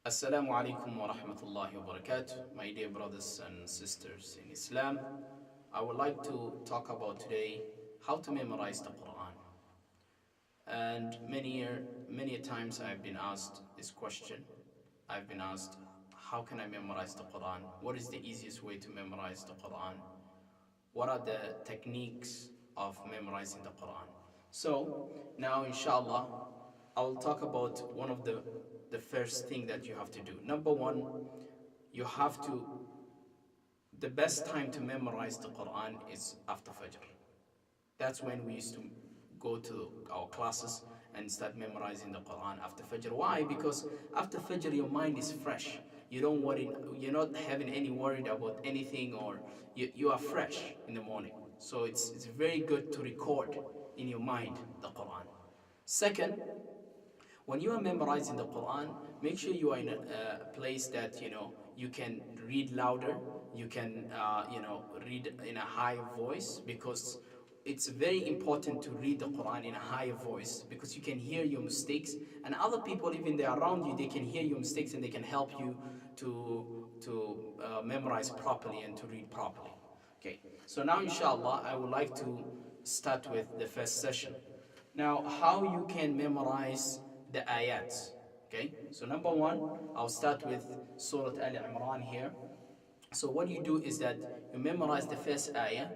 Assalamu alaikum wa rahmatullahi wa barakatuh. My dear brothers and sisters in Islam, I would like to talk about today how to memorize the Quran. And many times I've been asked this question. I've been asked, how can I memorize the Quran? What is the easiest way to memorize the Quran? What are the techniques of memorizing the Quran? So now inshallah I will talk about one of the first thing that you have to do. Number one, you have to, the best time to memorize the Quran is after Fajr. That's when we used to go to our classes and start memorizing the Quran after Fajr. Why? Because after Fajr your mind is fresh. You don't worry, you're not having any worried about anything, or you are fresh in the morning. So it's very good to record in your mind the Quran. Second, when you are memorizing the Quran, make sure you are in a place that you can read louder. You can read in a high voice, because it's very important to read the Quran in a higher voice, because you can hear your mistakes, and other people, even they are around you, they can hear your mistakes and they can help you to memorize properly and to read properly. Okay, so now inshallah I would like to start with the first session. Now, how you can memorize the ayats. Okay, so number one, I'll start with Surah Al Imran here. So what you do is that you memorize the first ayah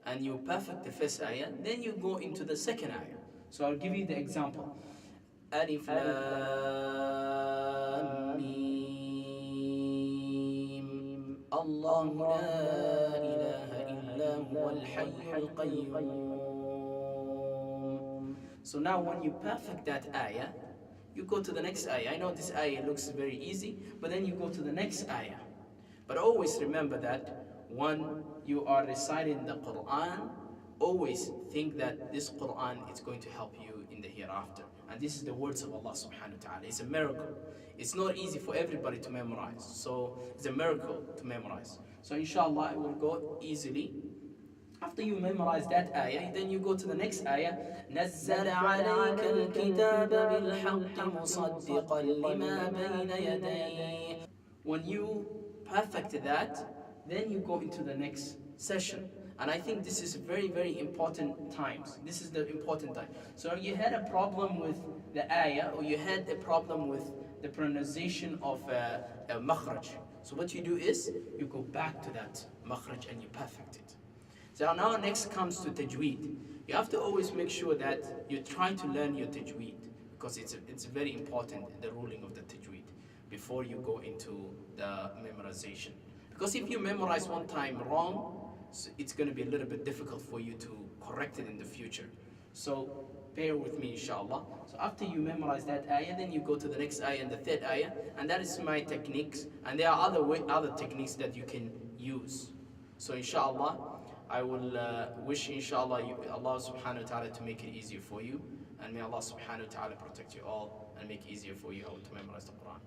and you perfect the first ayah, then you go into the second ayah. So I'll give you the example. Alif Lam Mim. Allahu la ilaha illa huwa al-hayyul qayyum. So now when you perfect that ayah, you go to the next ayah. I know this ayah looks very easy, but then you go to the next ayah. But always remember that when you are reciting the Quran, always think that this Quran is going to help you in the hereafter. And this is the words of Allah subhanahu wa ta'ala. It's a miracle. It's not easy for everybody to memorize. So it's a miracle to memorize. So inshallah it will go easily. After you memorize that ayah, then you go to the next ayah. نزل عليك الكتاب بالحق مصدقا لما بين يديه. When you perfect that, then you go into the next session. And I think this is very important times. This is the important time. So you had a problem with the ayah, or you had a problem with the pronunciation of a makhraj. So what you do is, you go back to that makhraj and you perfect it. So now next comes to tajweed. You have to always make sure that you try to learn your tajweed, because it's very important, the ruling of the tajweed, before you go into the memorization. Because if you memorize one time wrong, it's going to be a little bit difficult for you to correct it in the future. So bear with me inshallah. So after you memorize that ayah, then you go to the next ayah and the third ayah, and that is my techniques. And there are other techniques that you can use. So inshallah, I will wish inshallah Allah subhanahu wa ta'ala to make it easier for you, and may Allah subhanahu wa ta'ala protect you all and make it easier for you how to memorize the Quran.